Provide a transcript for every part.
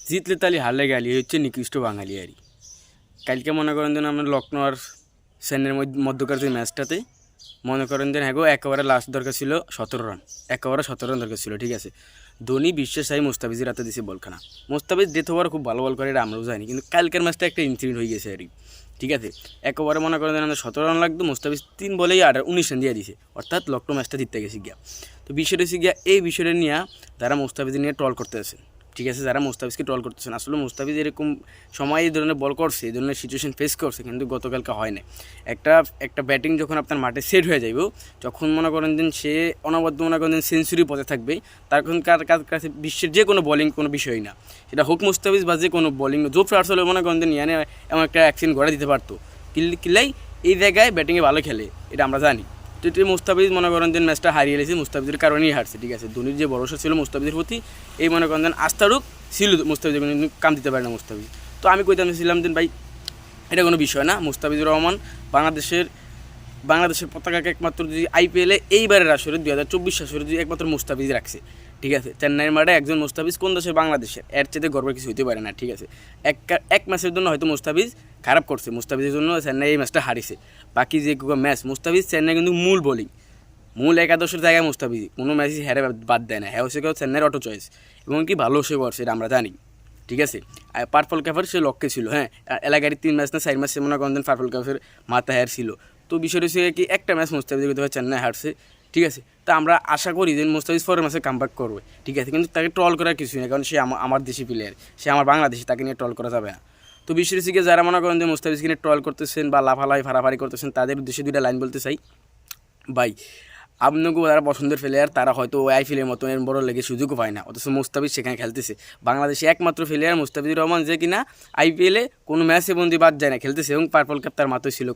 জিতলে তালি হারলে গালি হচ্ছে নিকৃষ্ট বাঙালি আরই। কালকে মনে করেন যেন আমরা লখনৌ আর চেন্নাইয়ের মধ্যকার যে ম্যাচটাতে মনে করেন যেন হ্যাঁ একেবারে লাস্ট দরকার ছিল 17 রান, একেবারে 17 রান দরকার ছিল। ঠিক আছে, ধোনি বিশ্বের সাই মুস্তাফিজের হাতে দিয়েছে বলখানা। মুস্তাফিজ ডেথ ওভার খুব ভালো বল করে, এটা আমরাও জানি, কিন্তু কালকের ম্যাচটা একটা ইনসিডেন্ট হয়ে গেছে আরই। ঠিক আছে, একেবারে মনে করেন আমাদের 17 রান লাগতো, মুস্তাফিজ 3 বলেই 19 রান দিয়ে দিয়েছে, অর্থাৎ লখনৌ ম্যাচটা জিততে গেছে গিয়া। তো বিষয়টা হচ্ছে গিয়া এই বিষয়টা নিয়ে যারা মুস্তাফিজ নিয়ে ট্রল করতে আছে, ঠিক আছে, যারা মুস্তাফিজকে ট্রল করতেছেন, আসলে মুস্তাফিজ এরকম সময় এই ধরনের বল করছে, এই ধরনের সিচুয়েশন ফেস করছে, কিন্তু গতকালকে হয় না। একটা ব্যাটিং যখন আপনার মাঠে সেট হয়ে যাইব, যখন মনে করেন দিন সে অনবদ্য মনে করেন সেঞ্চুরি পথে থাকবে, তখন কাছে বিশ্বের যে কোনো বলিং কোনো বিষয়ই না, সেটা হোক মুস্তাফিজ বা যে কোনো বলিং জোফরা আর্সেল মনে করেন দিন ইয়ানে এমন একটা অ্যাকশন গড়ে দিতে পারতো। কিল্লাই এই জায়গায় ব্যাটিংয়ে ভালো খেলে, এটা আমরা জানি। তো মুস্তাফিজ মনে করেন যে ম্যাচটা হারিয়ে গেছে, মুস্তাফিজের কারণেই হারছে। ঠিক আছে, ধোনির যে ভরসা ছিল মুস্তাফিজের প্রতি, এই মনে করেন আস্থারূপ ছিল মুস্তাফিজের, কিন্তু কাম দিতে পারে না মুস্তাফিজ। তো আমি কইতাম ছিলাম যে ভাই এটা কোনো বিষয় না, মুস্তাফিজুর রহমান বাংলাদেশের পতাকাকে একমাত্র যদি আইপিএলে এইবারের আসরে 2024 আসরে যদি একমাত্র মুস্তাফিজ রাখছে। ঠিক আছে, চেন্নাইয়ের মাঠে একজন মুস্তাফিজ কোন দেশের, বাংলাদেশের, এর চেয়ে গর্বের কিছু হতে পারে না। ঠিক আছে, এক ম্যাচের জন্য হয়তো মুস্তাফিজ খারাপ করছে, মুস্তাফিজের জন্য চেন্নাই এই ম্যাচটা হারিয়েছে। বাকি যে ম্যাচ মুস্তাফিজ চেন্নাই কিন্তু মূল একাদশের জায়গায় মুস্তাফিজ কোনো ম্যাচই হেরে বাদ দেয় না। হ্যাঁ হচ্ছে চেন্নাইয়ের অটো চয়েস, এবং কি ভালো সে করছে, এটা আমরা জানি। ঠিক আছে, পার্পল ক্যাফের সে লক্ষ্যে ছিল। হ্যাঁ, এলাকারই 3 ম্যাচ না 4 ম্যাচ মনে করেন পার্পল ক্যাফের মাথা হার ছিল। তো বিষয়টা হচ্ছে কি একটা ম্যাচ মুস্তাফিজ চেন্নাই হারছে। ঠিক আছে, তা আমরা আশা করি যে মুস্তাফিজ পরের ম্যাচে কামব্যাক করবে। ঠিক আছে, কিন্তু তাকে ট্রল করার কিছুই না, কারণ সে আমার দেশি প্লেয়ার, সে আমার বাংলাদেশি, তাকে নিয়ে ট্রল করা যাবে না। তো বিষয়টা হচ্ছে যারা মনে করেন যে মুস্তাফিজকে নিয়ে ট্রল করতেছেন বা লাফালাই ফাড়াফাড়ি করতেছেন, তাদের উদ্দেশ্যে 2টা লাইন বলতে চাই। ভাই, আপনাকে যারা পছন্দের প্লেয়ার তারা হয়তো ওই আইপিএলের মতো এর বড় লেগে সুযোগও পায় না, অথচ মুস্তাফিজ সেখানে খেলতেছে। বাংলাদেশে একমাত্র প্লেয়ার মুস্তাফিজুর রহমান, যে কিনা আইপিএলে কোনো ম্যাচে বন্দি বাদ যায় না, খেলতেছে, এবং পার্পল ক্যাপ তার মাত্র ছিল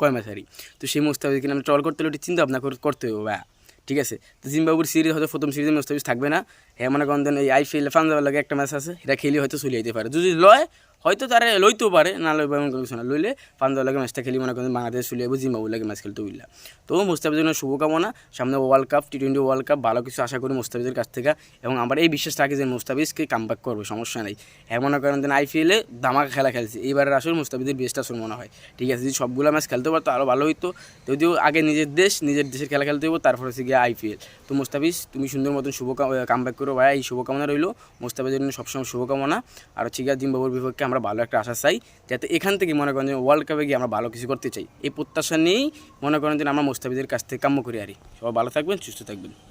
কয় ম্যাচ হারি। তো সেই মুস্তাফিজ কিনা আমি ট্রল করতে হলে চিন্তা ভাবনা করতে হবে ভাই। ঠিক আছে, তো জিম্বাবুর সিরিজ হয়তো প্রথম সিরিজে মুস্তাফিজ থাকবে না। হ্যাঁ মনে করেন এই আইপিএলে পাঞ্জাবের লাগে একটা ম্যাচ আছে, এটা খেলে হয়তো চলে যেতে পারে, যদি লয় হয়তো তারা লইতেও পারে, না লইবে এমন কোনো কিছু না। লইলে পাঞ্জাবের লাগে ম্যাচটা খেলি মনে করেন বাংলাদেশ চলে যাবো, জিম্বাবুর লাগে ম্যাচ খেলতে বুঝলা। তো মুস্তাফিজের জন্য শুভকামনা, সামনে world cup, T20 world cup, ভালো কিছু আশা করি মুস্তাফিজের কাছ থেকে, এবং আমার এই বিশ্বাস রাখি যে মুস্তাফিজকে কামব্যাক করবে, সমস্যা নেই। হ্যাঁ মনে করেন যে আইপিএলে ধামাকা খেলা খেলছে, এইবারের আসলে মুস্তাফিজের বেস্ট আসল মনে হয়। ঠিক আছে, যদি সবগুলো ম্যাচ খেলতে পারতো আরও ভালো হইতো, যদিও আগে নিজের দেশের খেলা খেলতে হইব, তারপর হচ্ছে গিয়ে আইপিএল। তো মুস্তাফিজ তুমি সুন্দর মতন কামব্যাক করো ভাই, এই শুভকামনা রইল মুস্তাফিজের জন্য, সবসময় শুভকামনা। আর হচ্ছে গিয়ে জিম্বাবুর বিপক্ষে আমরা ভালো একটা আশা চাই, যাতে এখান থেকে মনে করেন যে ওয়ার্ল্ড কাপে গিয়ে আমরা ভালো কিছু করতে চাই, এই প্রত্যাশা নিয়েই মনে করেন যে আমরা মুস্তাফিজের কাছ থেকে কাম্য করি আরই। সবাই ভালো থাকবেন, সুস্থ থাকবেন।